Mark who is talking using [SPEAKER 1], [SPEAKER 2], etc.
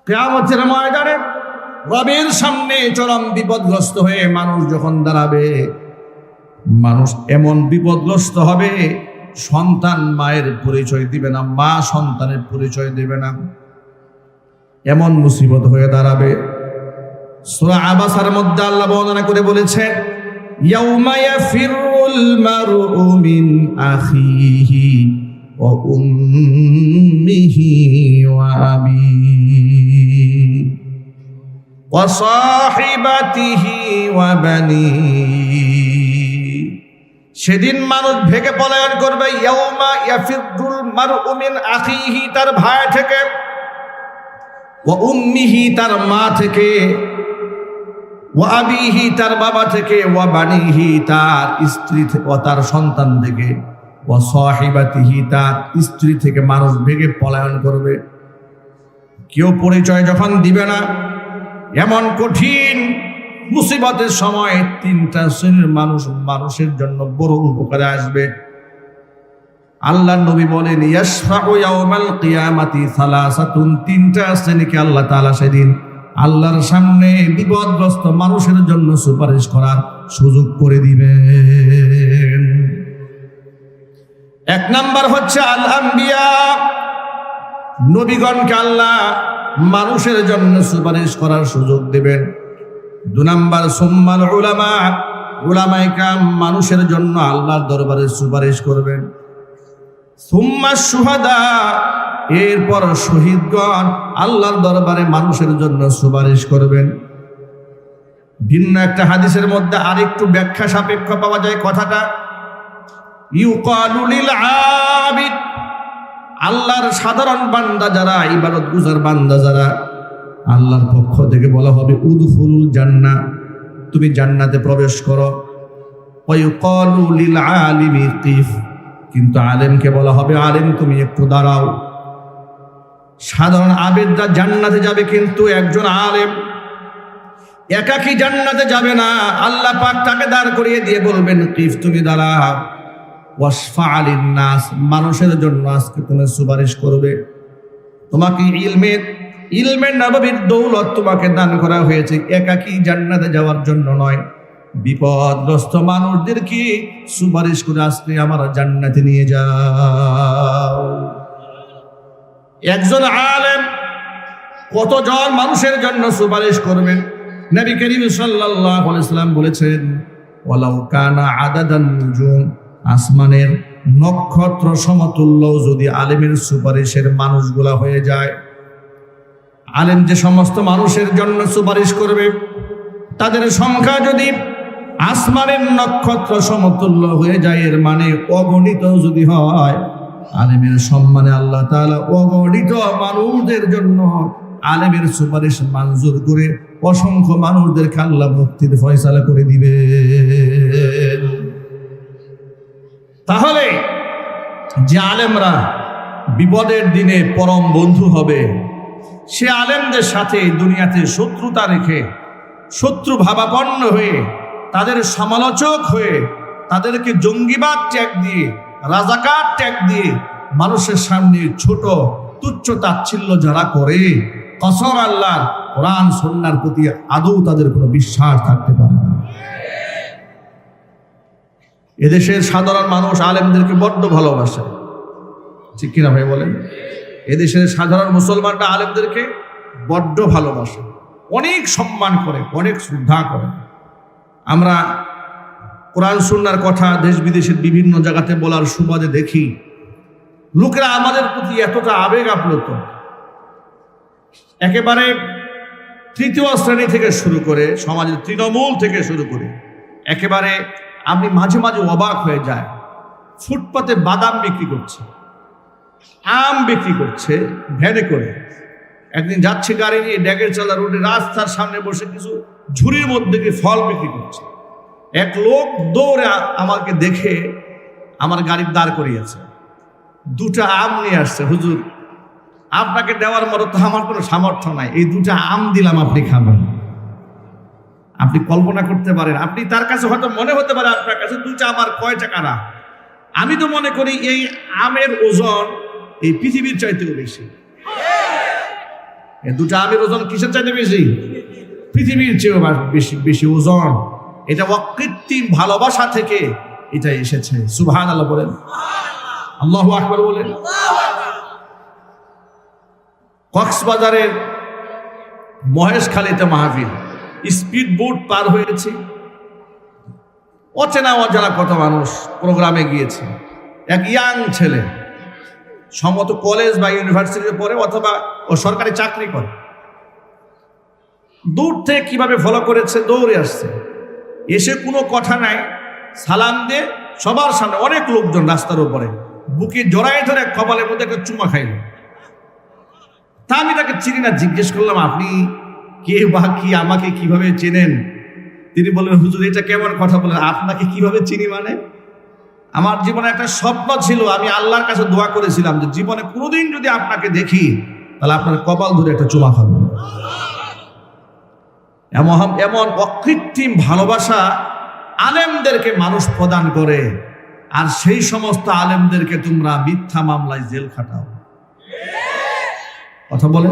[SPEAKER 1] কিয়ামতের ময়দানে রবের সামনে চরম বিপদগ্রস্ত হয়ে মানুষ যখন দাঁড়াবে, মানুষ এমন বিপদগ্রস্ত হবে, সন্তান মায়ের পরিচয় দিবে না, মা সন্তানের পরিচয় দিবে না, এমন মুসিবত হয়ে দাঁড়াবে। সূরা আবাসার মধ্যে আল্লাহ বর্ণনা করে বলেছেন, ইয়াউমা ইয়াফিরুল মারউ মিন আখিহি ওয়া উম্মিহি ওয়া আবিহি ওয়া সাহিবাতিহি ওয়া বানিহি। সেদিন মানুষ ভেগে পলায়ন করবে। ইয়াউমা ইয়াফিরুল মারউ মিন আখিহি, তার ভাই থেকে, ওয়া উম্মিহি, তার মা থেকে, ওয়া আবিহি, তার বাবা থেকে, ওয়া বানিহি, তার স্ত্রী থেকে, ও তার সন্তান থেকে, ওয়া সাহিবাতিহি, তার স্ত্রী থেকে মানুষ ভেগে পলায়ন করবে। কেউ পরিচয় যখন দিবে না, এমন কঠিন মুসিবতের সময় তিনটা শ্রেণীর মানুষের জন্য বড় উপকারে আসবে। আল্লাহ নবী বলেন, ইয়াশফাউ ইয়াউমাল কিয়ামাতি সালাসাতুন, তিনটা শ্রেণীকে আল্লাহ তাআলা সেদিন আল্লাহর সামনে বিপদগ্রস্ত মানুষের জন্য সুপারিশ করার সুযোগ করে দিবেন। এক নাম্বার হচ্ছে আল আম্বিয়া, নবীগণকে আল্লাহ মানুষের জন্য সুপারিশ করার সুযোগ দেবেন। দুই নাম্বার সুম্মাল উলামা, উলামায়ে কেরাম মানুষের জন্য আল্লাহর দরবারে সুপারিশ করবেন। সুম্মা শুহাদা, এরপর শহীদগণ আল্লাহর দরবারে মানুষের জন্য সুপারিশ করবেন। ভিন্ন একটা হাদিসের মধ্যে আরেকটু ব্যাখ্যা সাপেক্ষ পাওয়া যায় কথাটা। ইউকালু লিল আবিদ, আল্লাহর সাধারণ বান্দা যারা, ইবাদত গুজার বান্দা যারা, আল্লাহর পক্ষ থেকে বলা হবে উদখুলুল জান্নাহ, তুমি জান্নাতে প্রবেশ করো। ওয়া ইউকালু লিল আলিমি কিফ, কিন্তু আলেমকে বলা হবে আলেম তুমি একটু দাঁড়াও। সাধারণ আবেদরা জান্নাতে যাবে, কিন্তু একজন আলেম একাকী জান্নাতে যাবে না। আল্লাহ পাক তাকে দাঁড় করিয়ে দিয়ে বলবেন, কিফ তুমি দাঁড়াও। ওয়াসফা আলিন নাস, মানুষের জন্য আজকে তুমি সুপারিশ করবে। তোমাকে ইলমের নববীর দৌলত তোমাকে দান করা হয়েছে একাকী জান্নাতে যাওয়ার জন্য নয়, বিপদগ্রস্ত মানুষদের কি সুপারিশ করে আজকে আমার জান্নাতে নিয়ে যাও। একজন আলেম কতজন মানুষের জন্য সুপারিশ করবেন? নবী করিম সাল্লাল্লাহু আলাইহি ওয়াসাল্লাম বলেছেন, ওয়ালাউ কানা আদাদান নুজুম, আসমানের নক্ষত্র সমতুল্য যদি আলেমের সুপারিশের মানুষগুলা হয়ে যায়। আলেম যে সমস্ত মানুষের জন্য সুপারিশ করবে, তাদের সংখ্যা যদি আসমানের নক্ষত্র সমতুল্য হয়ে যায়, এর মানে অগণিত যদি হয়, আলেমের সম্মানে আল্লাহ তাআলা অগণিত মানুষদের জন্য আলেমের সুপারিশ মঞ্জুর করে অসংখ্য মানুষদেরকে আল্লাহ মুক্তির ফয়সালা করে দিবে। তাহলে যে আলেমরা বিপদের দিনে পরম বন্ধু হবে, সে আলেমদের সাথে দুনিয়াতে শত্রুতা রেখে, শত্রু ভাবাপন্ন হয়ে, তাদের সমালোচক হয়ে, তাদেরকে জঙ্গিবাদ ট্যাগ দিয়ে, রাজাকার ট্যাগ দিয়ে মানুষের সামনে ছোট তুচ্ছ তাচ্ছিল্য যারা করে, কসম আল্লাহর কোরআন সুন্নাহর প্রতি আদৌ তাদের কোনো বিশ্বাস থাকতে পারে না। এদেশের সাধারণ মানুষ আলেমদেরকে বড্ড ভালোবাসে, ঠিক কিনা ভাই বলেন? এদেশের সাধারণ মুসলমানরা আলেমদেরকে বড্ড ভালোবাসে, অনেক সম্মান করে, অনেক শ্রদ্ধা করে। আমরা কোরআন সুন্নাহর কথা দেশ বিদেশের বিভিন্ন জায়গাতে বলার সুবাদে দেখি লোকেরা আমাদের প্রতি এতটা আবেগ আপ্লুত, একেবারে তৃতীয় শ্রেণী থেকে শুরু করে, সমাজের তৃণমূল থেকে শুরু করে, একেবারে আপনি মাঝে মাঝে অবাক হয়ে যায়। ফুটপাতে বাদাম বিক্রি করছে, আম বিক্রি করছে ভ্যানে করে। একদিন যাচ্ছে গাড়ি নিয়ে ড্যাগের চালা রোডে, রাস্তার সামনে বসে কিছু ঝুড়ির মধ্যে কি ফল বিক্রি করছে। এক লোক দৌড়ে আমাকে দেখে আমার গাড়ির দাঁড় করিয়েছে, দুটা আম নিয়ে আসছে। হুজুর, আপনাকে দেওয়ার মতো তো আমার কোনো সামর্থ্য নাই, এই দুটা আম দিলাম, আপনি খাবেন। আপনি কল্পনা করতে পারেন, আপনি তার কাছে হয়তো মনে হতে পারে আপনার কাছে দুটা আমার কয় টাকা না। আমি তো মনে করি এই আমের ওজন এই পৃথিবীর চাইতেও বেশি। এই দুটা আমের ওজন কিসের চাইতে বেশি? পৃথিবীর চেয়েও বেশি বেশি ওজন। এটা অকৃত্রিম ভালোবাসা থেকে এটা এসেছে। সুবহানাল্লাহ বলেন, আল্লাহু আকবার বলেন। কক্সবাজারের মহেশখালীতে মাহফিল, স্পিড বোট পার হয়েছে, অচেনা অজানা কত মানুষ প্রোগ্রামে গিয়েছে। এক ইয়াং ছেলে, সম্ভবত কলেজ বা ইউনিভার্সিটিতে পড়ে অথবা ও সরকারি চাকরি করে, দূর থেকে কিভাবে ফলো করেছে, দৌড়ে আসছে, এসে কোনো কথা নাই, সালাম দিয়ে সবার সামনে অনেক লোকজন রাস্তার উপরে বুকে জড়াই ধরে কপালের মধ্যে একটা চুমা খাইল। তা আমি তাকে চিনি না, জিজ্ঞেস করলাম আপনি কে বা কি, আমাকে কিভাবে চেনেন? তিনি বললেন হুজুর এটা কেমন কথা বলেন, আপনাকে কিভাবে চিনি মানে? আমার জীবনে একটা স্বপ্ন ছিল, আমি আল্লাহর কাছে দোয়া করেছিলাম যে জীবনে কোনোদিন যদি আপনাকে দেখি তাহলে আপনার কপাল ধরে একটা চুমা খাবো। এমন অকৃত্রিম ভালোবাসা আলেমদেরকে মানুষ প্রদান করে, আর সেই সমস্ত আলেমদেরকে তোমরা মিথ্যা মামলায় জেল খাটাও। কথা বলে